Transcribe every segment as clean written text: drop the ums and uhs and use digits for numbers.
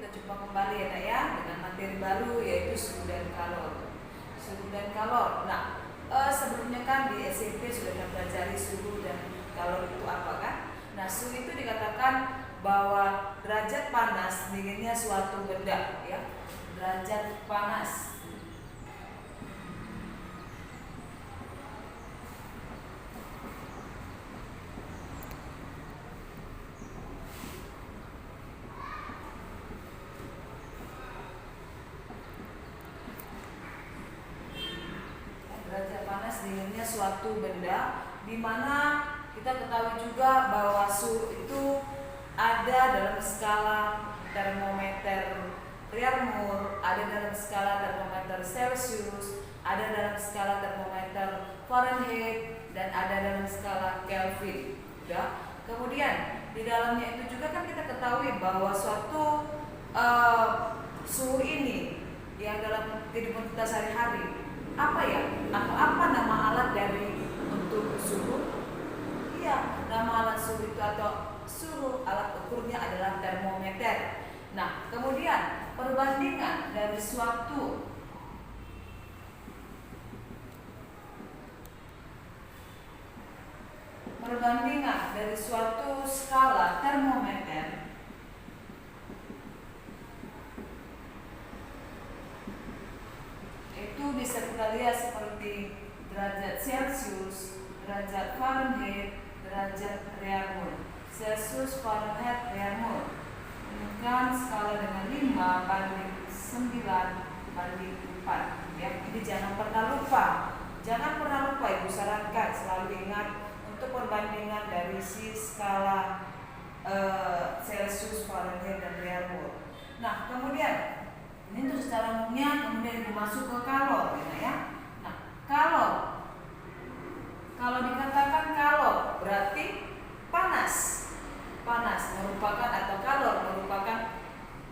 kita jumpa kembali ya Nak ya, dengan materi baru yaitu suhu dan kalor. Suhu dan kalor. Nah, sebelumnya kan di SMP sudah mempelajari suhu dan kalor itu apa kan? Nah, suhu itu dikatakan bahwa derajat panas dinginnya suatu benda ya. Derajat panas. Derajat panas dinginnya suatu benda, di mana kita ketahui juga bahwa suhu itu ada dalam skala termometer Reaumur, ada dalam skala termometer Celcius, ada dalam skala termometer Fahrenheit, dan ada dalam skala Kelvin. Ya. Kemudian di dalamnya itu juga kan kita ketahui bahwa suatu suhu ini yang dalam kehidupan kita sehari-hari apa ya? Atau apa nama alat dari untuk suhu? Iya, nama alat suhu itu atau suhu alat ukurnya adalah termometer. Nah, kemudian perbandingan dari suatu skala termometer itu bisa kita lihat seperti derajat Celcius, derajat Fahrenheit, derajat Reaumur. Celcius, Fahrenheit, Reaumur menunjukkan skala dengan 5:9:4 ya. Jadi jangan pernah lupa Ibu sarankan selalu ingat untuk perbandingan dari si skala Celcius, Fahrenheit, dan Reaumur. Nah, kemudian ini untuk secara umumnya, kemudian Ibu masuk ke kalor ya. Nah, kalor. Kalau dikatakan kalor berarti panas. Panas merupakan atau kalor merupakan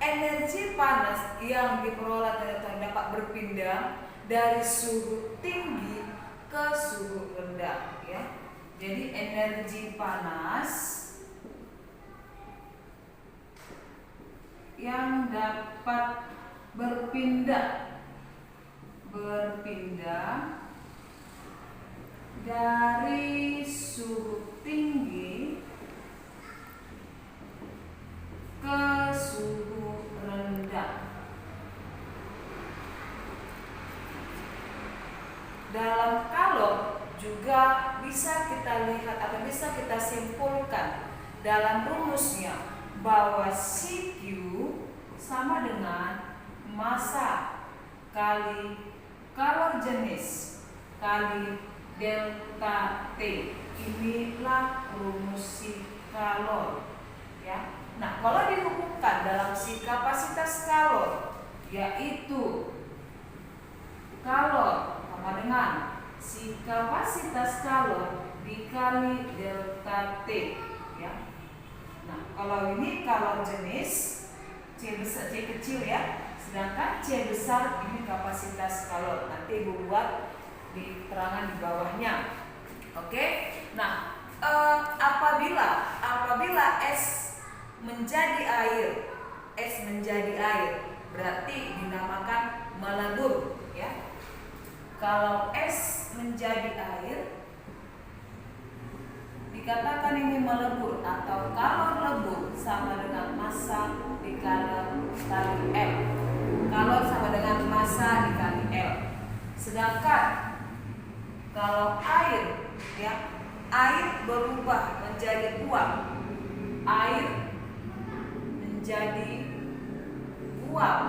energi panas yang diperoleh atau dapat berpindah dari suhu tinggi ke suhu rendah ya. Jadi energi panas yang dapat berpindah dari suhu tinggi ke suhu rendah. Dalam kalor juga bisa kita lihat atau bisa kita simpulkan dalam rumusnya bahwa CQ sama dengan massa kali kalor jenis kali delta T. Inilah rumus si kalor ya. Nah, kalau dihubungkan dalam si kapasitas kalor, yaitu kalor sama dengan si kapasitas kalor dikali delta T ya. Nah, kalau ini kalor jenis C besar, C kecil ya, sedangkan C besar ini kapasitas kalor. Nanti Ibu buat di keterangan di bawahnya. Oke. Nah, apabila S menjadi air, berarti dinamakan melebur ya. Kalau S menjadi air dikatakan ini melebur atau kalor lebur sama dengan massa dikali L. Kalor sama dengan massa dikali L. Sedangkan kalau air ya, air berubah menjadi uap. Air menjadi uap,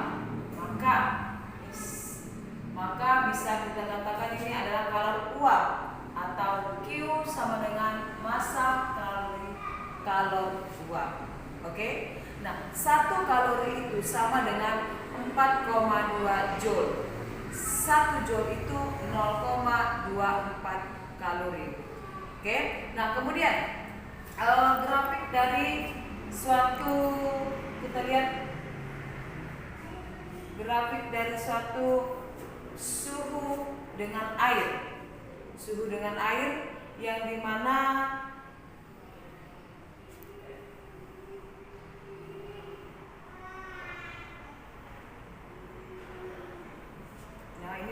maka bisa kita katakan ini adalah kalor uap atau Q sama dengan massa kali kalor uap. Oke? Nah, 1 kalori itu sama dengan 4,2 joule. 1 joule itu 0,24 kalori. Oke? Nah, kemudian grafik dari suatu, kita lihat grafik dari suatu suhu dengan air. Suhu dengan air yang dimana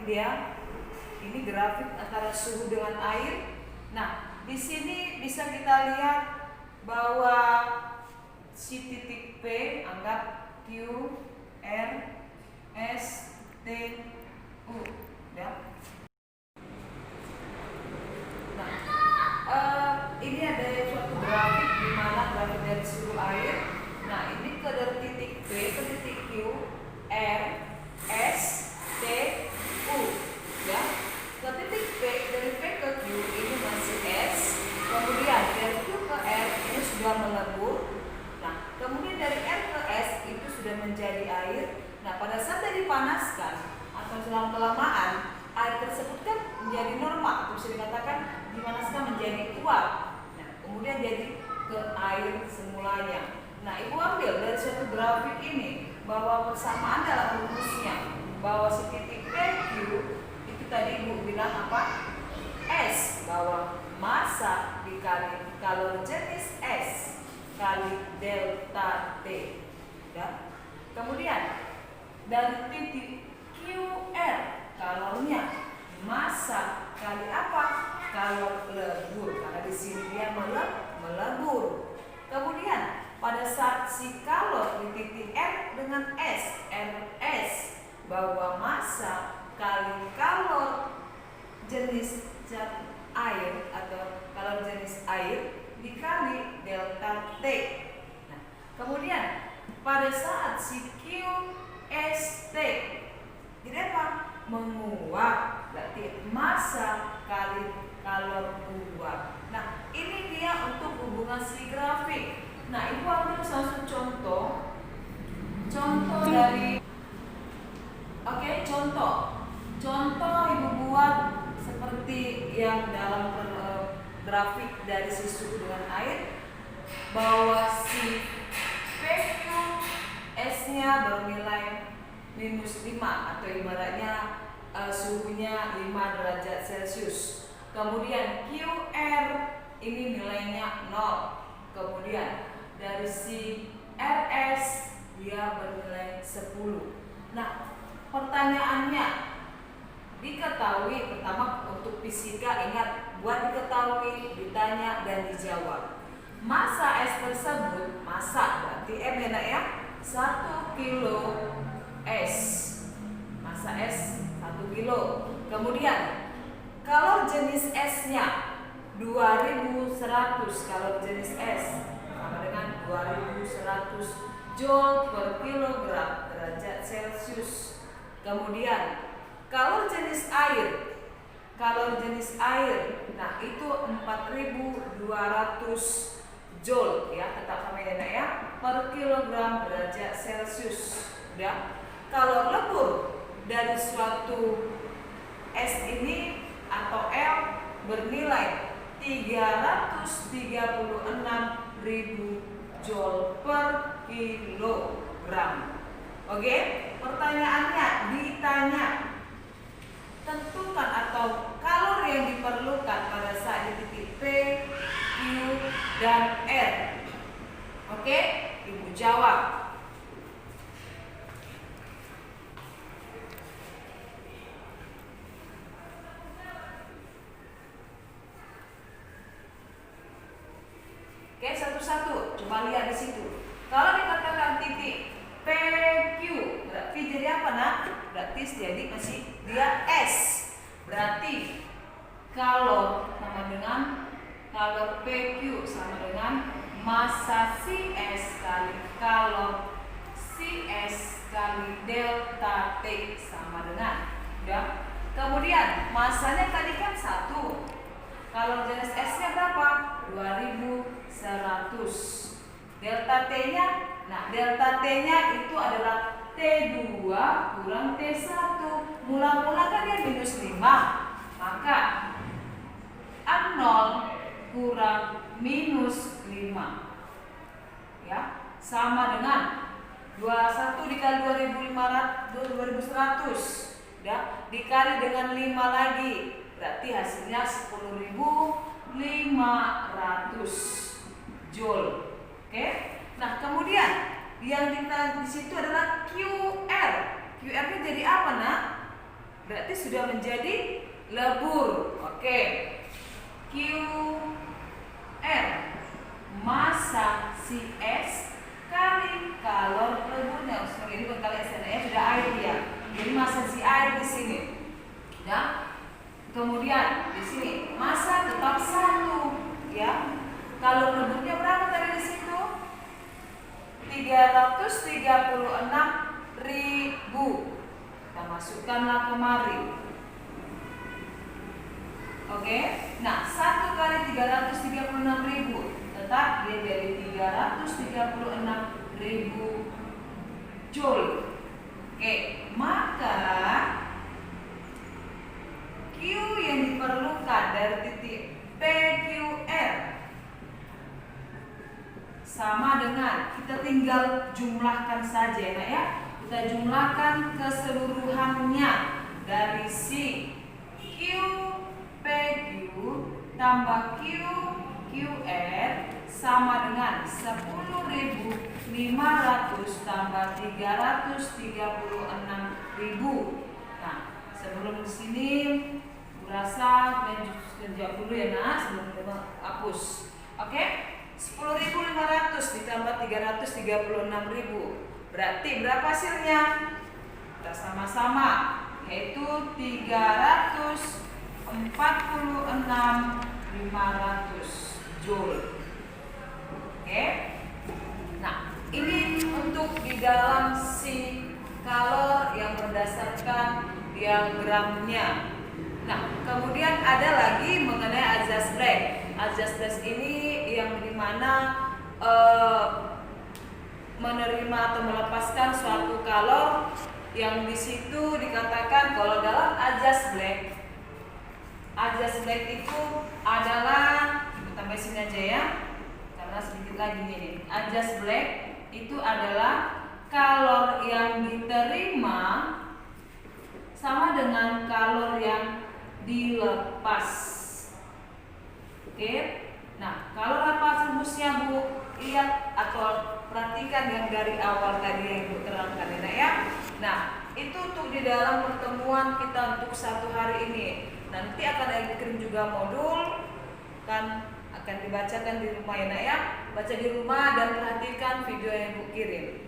dia. Ini grafik antara suhu dengan air. Nah, di sini bisa kita lihat bahwa si titik P, anggap Q, R, S, T, U, ya. Nah, ini ada suatu grafik di mana grafik dari suhu air. Nah, ini ke dari titik P ke titik Q, R, S, T, U, ya. Ke titik P, dari P ke Q ini masih S. Kemudian dari Q ke R ini sudah melebur. Nah, kemudian dari R ke S itu sudah menjadi air. Nah, pada saat dipanaskan atau selama kelamaan, air tersebut kan menjadi normal, atau bisa dikatakan dipanaskan menjadi uap. Nah, kemudian jadi ke air semulanya. Nah, Ibu ambil dari suatu grafik ini bahwa persamaan dalam rumusnya bahwa si titik PQ itu tadi Ibu bilang apa? S, bahwa massa dikali kalori jenis S kali delta T, ya. Kemudian dari titik QR, kalornya massa kali apa? Kalor lebur, karena di sini dia melebur. Kemudian pada saat si kalor di titik R dengan S, RS, bahwa massa kali kalor jenis zat air atau kalor jenis air dikali delta T. Nah, kemudian pada saat si QST jadi apa? Menguap, berarti massa kali kalor uap. Nah, ini dia untuk hubungan si grafik. Nah, Ibu ambil satu contoh dari contoh Ibu buat seperti yang dalam grafik dari si suhu dengan air, bahwa si PQ S-nya bernilai -5 atau ibaratnya suhunya 5 derajat Celcius. Kemudian QR ini nilainya 0. Kemudian dari si RS dia bernilai 10. Nah, pertanyaannya diketahui pertama untuk fisika, ingat buat diketahui, ditanya dan dijawab. Massa S tersebut, massa berarti M ya, 1 kilo S. Massa S 1 kilo. Kemudian kalor jenis S-nya 2100, kalor jenis S sama dengan 2100 Joule per kilogram derajat Celcius. Kemudian kalor jenis air, nah itu 4200 Joule ya, tetap sama ya, per kilogram derajat Celcius. Ya. Kalor lebur dari suatu S ini atau L bernilai 336.000 Joule per kilogram. Oke, pertanyaannya ditanya, tentukan atau kalori yang diperlukan pada saat di titik P, Q, dan R. Oke, Ibu jawab. Oke, satu-satu. Coba lihat di situ. Kalau dikatakan titik PQ, berarti jadi apa nak? Berarti jadi masih dia S. Berarti kalor sama dengan kalor PQ sama dengan massa CS kali kalor CS kali delta T sama dengan, ya. Kemudian massanya tadi kan 1. Kalor jenis S-nya berapa? 2100. Delta T-nya, nah delta T-nya itu adalah T2 kurang T1. Mula-mula kan dia -5. Maka A0 kurang -5. Ya, sama dengan 21 dikali 2100, ya, dikali dengan 5 lagi. Berarti hasilnya 10.500 Joule. Oke. Nah, kemudian yang kita di situ adalah QR. QR-nya jadi apa, nak? berarti sudah menjadi lebur. Oke. QR, massa si S kali kalor leburnya. Ini bukan kali S ya, sudah air ya. Jadi massa si air di sini. Ya. Kemudian di sini massa tetap 1 ya. Kalor leburnya berapa tadi di situ? 336.000. Kita masukkanlah kemari. Oke. Nah, 1 kali 336.000 tetap dia jadi 336.000 joule. Oke, maka Q yang diperlukan dari titik PQR sama dengan, kita tinggal jumlahkan saja ya. Kita jumlahkan keseluruhannya dari si Q PQ tambah Q QR sama dengan 10.500 tambah 336.000. Nah, sebelum di sini berasa kerja dulu ya nak, sebelum kita hapus. Oke? 10.500 ditambah 336.000. Berarti berapa hasilnya? Kita sama-sama, yaitu 346.500 joule. Oke? Nah, ini untuk di dalam si kalor yang berdasarkan diagramnya. Nah, kemudian ada lagi mengenai azas Black. Azas Black ini yang dimana menerima atau melepaskan suatu kalor yang di situ dikatakan kalau dalam azas Black itu adalah, kita tambah sini aja ya, karena sedikit lagi nih. Azas Black itu adalah kalor yang diterima sama dengan kalor yang dilepas. Oke. Nah, kalau apa rumusnya Bu? Lihat atau perhatikan yang dari awal tadi yang Ibu terangkan ya. Nah, itu untuk di dalam pertemuan kita untuk 1 hari ini. Nanti akan Ibu kirim juga modul, kan akan dibacakan di rumah ya. Baca di rumah dan perhatikan video yang Ibu kirim.